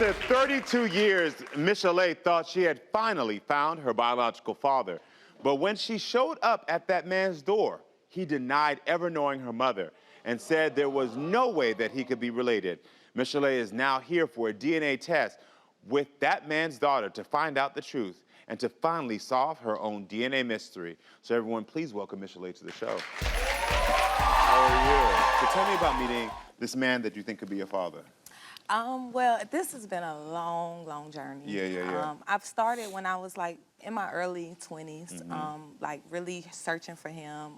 After 32 years, Michelet thought she had finally found her biological father. But when she showed up at that man's door, he denied ever knowing her mother and said there was no way that he could be related. Michelet is now here for a DNA test with that man's daughter to find out the truth and to finally solve her own DNA mystery. So everyone, please welcome Michelet to the show. How are you? So tell me about meeting this man that you think could be your father. Well, this has been a long, long journey. Yeah. I've started when I was like in my early 20s, like really searching for him.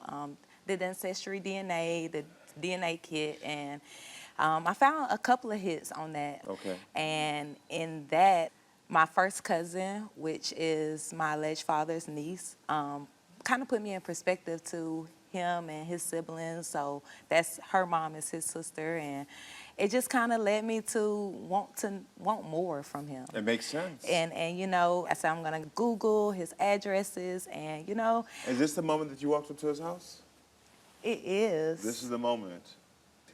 Did the ancestry DNA, the DNA kit, and I found a couple of hits on that. Okay. And in that, my first cousin, which is my alleged father's niece, kind of put me in perspective to him and his siblings. So that's her mom is his sister, and it just kind of led me to want more from him. It makes sense. And you know, I said I'm gonna Google his addresses, and you know. Is this the moment that you walked into his house? It is. This is the moment.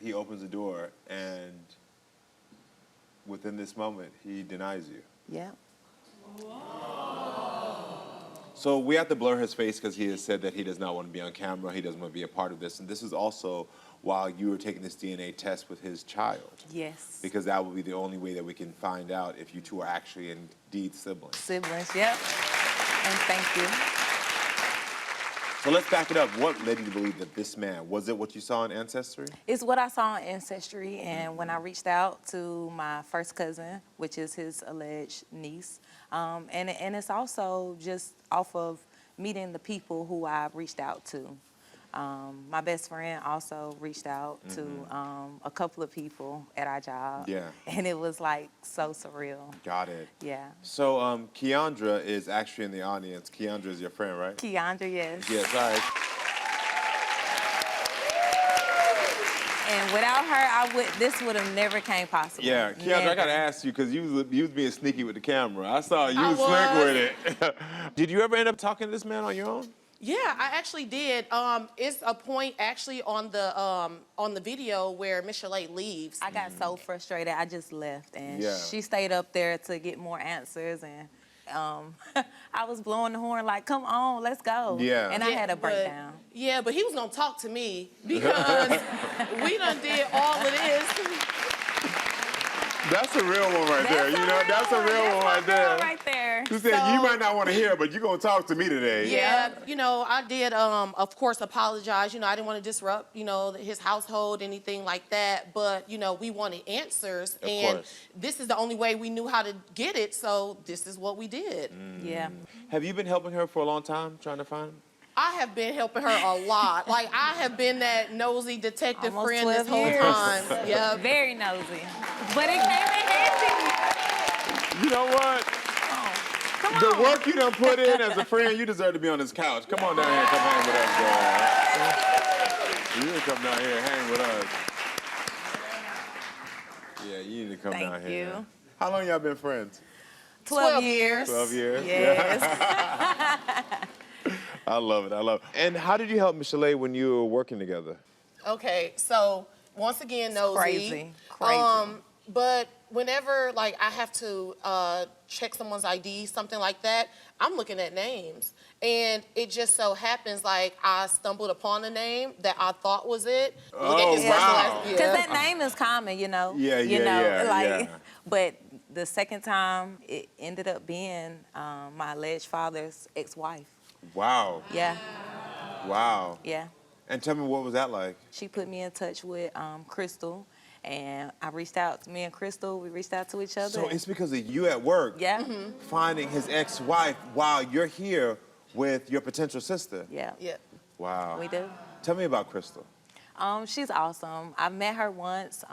He opens the door, and within this moment, he denies you. Yeah. So we have to blur his face because he has said that he does not want to be on camera. He doesn't want to be a part of this. And this is also while you were taking this DNA test with his child. Yes. Because that will be the only way that we can find out if you two are actually indeed siblings. Siblings, yep. And thank you. So let's back it up. What led you to believe that this man, was it what you saw in Ancestry? It's what I saw in Ancestry, and when I reached out to my first cousin, which is his alleged niece, and it's also just off of meeting the people who I reached out to. My best friend also reached out to a couple of people at our job. Yeah. And it was like so surreal. Got it. Yeah. So Keandra is actually in the audience. Keandra is your friend, right? Keandra, yes. Yes, all right. And without her, this would have never came possible. Yeah, Keandra, Never. I gotta ask you, because you was being sneaky with the camera. I saw you was slick with it. Did you ever end up talking to this man on your own? Yeah, I actually did. It's a point actually on the video where Michelet leaves. I got so frustrated, I just left, and Yeah. she stayed up there to get more answers, and I was blowing the horn like, "Come on, let's go!" Yeah. And I had a breakdown. But he was gonna talk to me because we done did all of this. That's a real one right there. You know, that's a real one right there. Right there. You said you might not want to hear, but you're gonna talk to me today. Yeah, you know, I did, of course, apologize. You know, I didn't want to disrupt, you know, his household, anything like that. But, you know, we wanted answers. Of and course. This is the only way we knew how to get it. So this is what we did. Yeah. Have you been helping her for a long time, trying to find him? I have been helping her a lot. Like, I have been that nosy detective Almost friend this 12 whole years. time. Yeah. Very nosy. But it came in handy. You know what? Come The on. work you done put in as a friend, you deserve to be on this couch. Come on down here and come hang with us, girl. You need to come down here and hang with us. Yeah, you need to come down Thank here. you. How long y'all been friends? 12 years. 12 years? Yes. I love it, I love it. And how did you help Michelet when you were working together? Okay, so once again, nosy. Crazy. Crazy. But whenever like I have to check someone's ID, something like that, I'm looking at names. And it just so happens like I stumbled upon a name that I thought was it. Look at his wow. personal- Because that name is common, you know. Yeah, you yeah, know, yeah, like, yeah. But the second time, it ended up being my alleged father's ex-wife. Wow, Yeah, wow. yeah. And tell me, what was that like? She put me in touch with Crystal, and I reached out. Me and Crystal, we reached out to each other. So it's because of you at work Yeah. finding his ex-wife while you're here with your potential sister. Yeah. Yeah. Wow. We do. Tell me about Crystal. She's awesome. I met her once,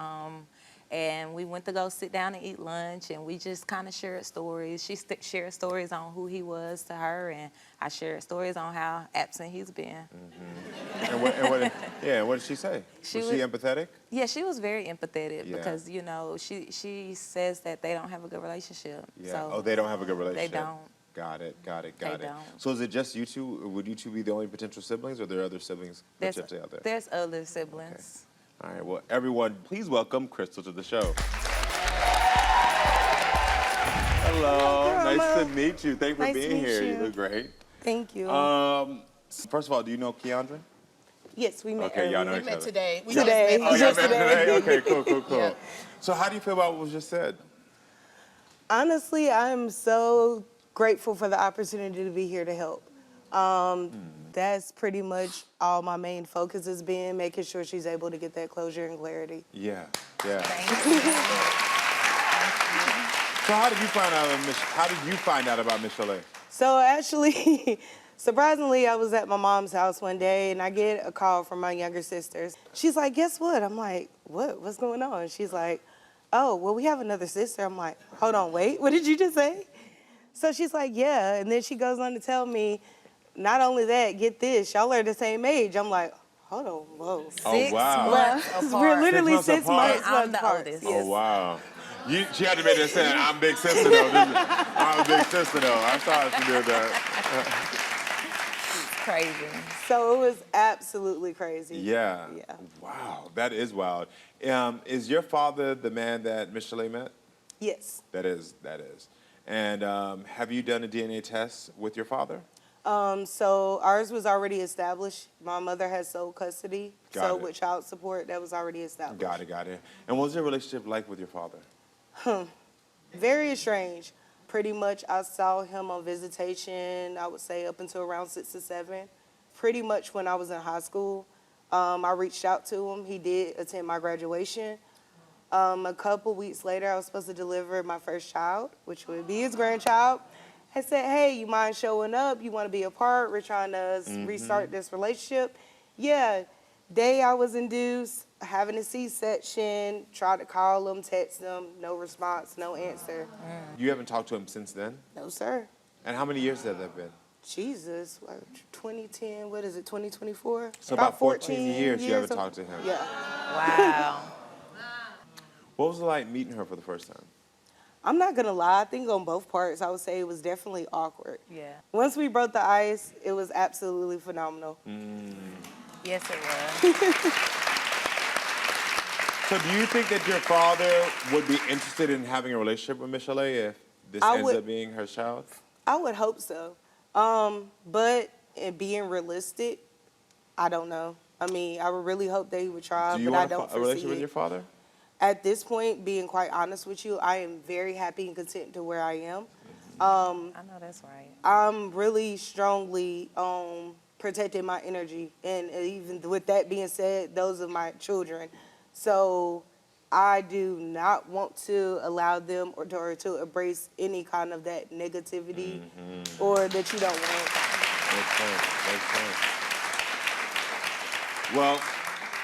and we went to go sit down and eat lunch, and we just kind of shared stories. She shared stories on who he was to her, and I shared stories on how absent he's been. And what did she say? Was she empathetic? Yeah, she was very empathetic Yeah. because, you know, she says that they don't have a good relationship. Yeah. So Oh, they don't have a good relationship. They don't. Got it. They Don't. So is it just you two? Would you two be the only potential siblings, or are there other siblings that you out there? There's other siblings. All right. Well, everyone, please welcome Crystal to the show. Hello. Hi, Nice to Karamo. meet you. Thanks for Nice to being meet here. you. You look great. Thank you. First of all, do you know Keandra? Yes, we met Okay, y'all know earlier. each We met other. today. We Today. just met Oh, y'all met Yesterday. today? Okay, cool. Yeah. So how do you feel about what was just said? Honestly, I'm so grateful for the opportunity to be here to help. That's pretty much all my main focus has been, making sure she's able to get that closure and clarity. Yeah. Thank you. So how did you find out about Miss Chalet? So actually, surprisingly, I was at my mom's house one day and I get a call from my younger sisters. She's like, guess what? I'm like, what? What's going on? She's like, oh, well, we have another sister. I'm like, hold on, wait, what did you just say? So she's like, yeah. And then she goes on to tell me, not only that, get this, y'all are the same age. I'm like, hold on, whoa. Oh, wow. Months We're apart. literally 6 months 6 apart. months I'm the apart. oldest. Yes. Oh, wow. She had to make that saying, I'm big sister though. I'm a big sister though. I saw she did that. Crazy. So it was absolutely crazy. Yeah. Yeah. Wow, that is wild. Is your father the man that Miss Chalet met? Yes. That is. And have you done a DNA test with your father? So ours was already established. My mother has sole custody. Got So it. with child support, that was already established. Got it. And what was your relationship like with your father? Very strange. Pretty much I saw him on visitation, I would say up until around 6 or 7. Pretty much when I was in high school, I reached out to him. He did attend my graduation. A couple weeks later, I was supposed to deliver my first child, which would be his grandchild. I said, hey, you mind showing up? You want to be a part? We're trying to restart this relationship. Yeah. Day I was induced, having a C-section, tried to call him, text him, no response, no answer. You haven't talked to him since then? No, sir. And how many years have that been? Jesus, what, 2010, what is it, 2024? So about 14 years you haven't of- talked to him. Yeah. Wow. What was it like meeting her for the first time? I'm not gonna lie, I think on both parts, I would say it was definitely awkward. Yeah. Once we broke the ice, it was absolutely phenomenal. Yes, it was. So do you think that your father would be interested in having a relationship with Miss Chalet if this I ends would- up being her child? I would hope so. But in being realistic, I don't know. I mean, I would really hope that he would try, Do you but I want don't a relationship foresee with it. your father? At this point, being quite honest with you, I am very happy and content to where I am. I know that's right. I'm really strongly protecting my energy, and even with that being said, those are my children. So I do not want to allow them or to embrace any kind of that negativity or that you don't want. Makes sense. Well,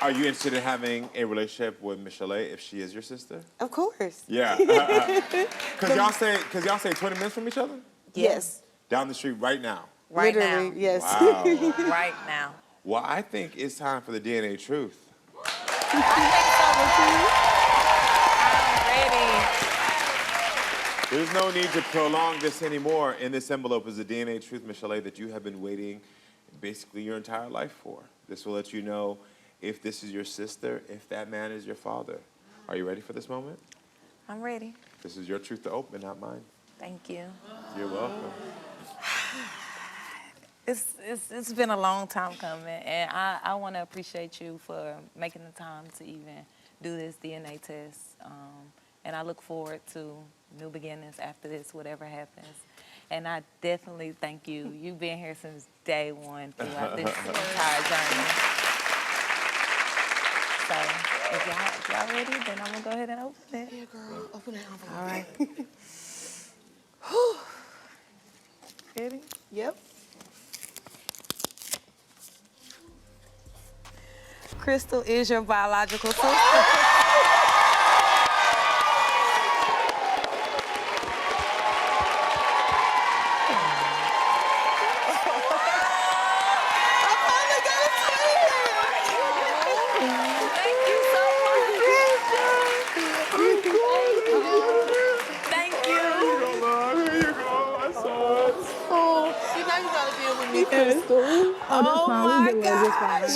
are you interested in having a relationship with Miss Chalet if she is your sister? Of course. Yeah. Cause y'all say 20 minutes from each other? Yes. Down the street right now. Right Literally, now. yes. Wow. Right now. Well, I think it's time for the DNA truth. I'm ready. There's no need to prolong this anymore. In this envelope is the DNA truth, Miss Chalet, that you have been waiting basically your entire life for. This will let you know if this is your sister, if that man is your father. Are you ready for this moment? I'm ready. This is your truth to open, not mine. Thank you. You're welcome. It's been a long time coming, and I want to appreciate you for making the time to even do this DNA test. And I look forward to new beginnings after this, whatever happens. And I definitely thank you. You've been here since day one throughout this entire journey. So if y'all ready, then I'm gonna go ahead and open it. Yeah, girl. Open that envelope. All right. Ready? Yep. Crystal is your biological sister. Thank you so much. Thank you. Here you go. I saw it. See, now you gotta deal with me, Crystal. Oh my gosh.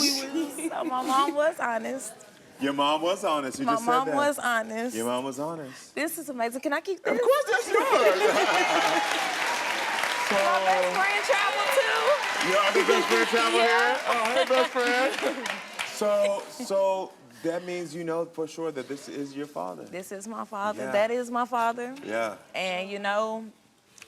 So my mom was honest. Your mom was honest. You My just said mom that. was honest. Your mom was honest. This is amazing. Can I keep this? Of course, that's yours. My best friend travel too. Your other best friend travel Yeah. here? Oh, hey, best friend. So that means you know for sure that this is your father. This is my father. Yeah. That is my father. Yeah. And you know,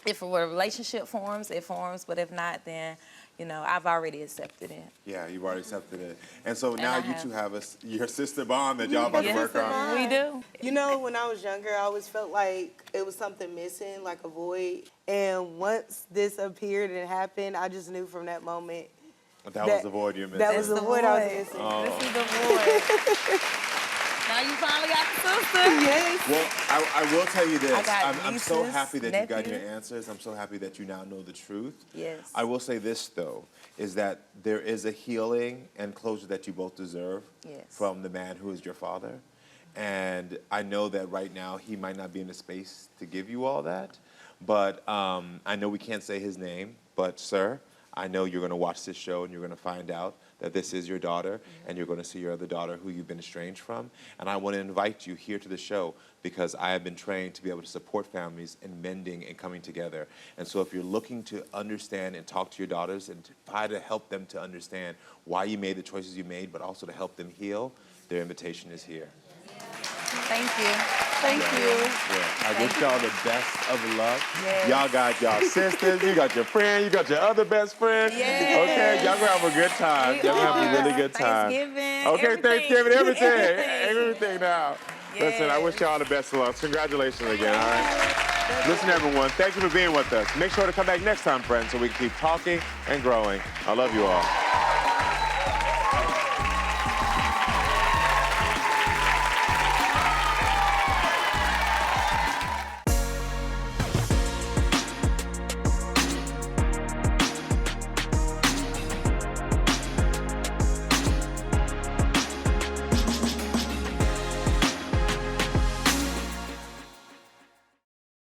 if a relationship forms, it forms. But if not, then you know, I've already accepted it. Yeah, you've already accepted it. And so now I you have. two have your sister bond that y'all about to work on. We do. You know, when I was younger, I always felt like it was something missing, like a void. And once this appeared and happened, I just knew from that moment. That was the void you're missing. That was the void I was void. missing. This is the void. Now you finally got the sister. Yes. Well, I will tell you this. I got I'm so nieces, happy that you got your nephews. answers. I'm so happy that you now know the truth. Yes. I will say this, though, is that there is a healing and closure that you both deserve Yes. from the man who is your father. And I know that right now he might not be in a space to give you all that. But I know we can't say his name. But, sir, I know you're going to watch this show and you're going to find out that this is your daughter, and you're going to see your other daughter who you've been estranged from. And I want to invite you here to the show because I have been trained to be able to support families in mending and coming together. And so if you're looking to understand and talk to your daughters and to try to help them to understand why you made the choices you made, but also to help them heal, their invitation is here. Thank you. Thank you. Yeah. I wish y'all the best of luck. Yes. Y'all got y'all sisters, you got your friend, you got your other best friend. Yes. Okay, y'all gonna have a good time. Y'all gonna have a really good time. Thanksgiving. Okay, everything. Thanksgiving, everything. Everything. Everything now. Listen, I wish y'all the best of luck. Congratulations again, all right? Listen, everyone, thank you for being with us. Make sure to come back next time, friends, so we can keep talking and growing. I love you all.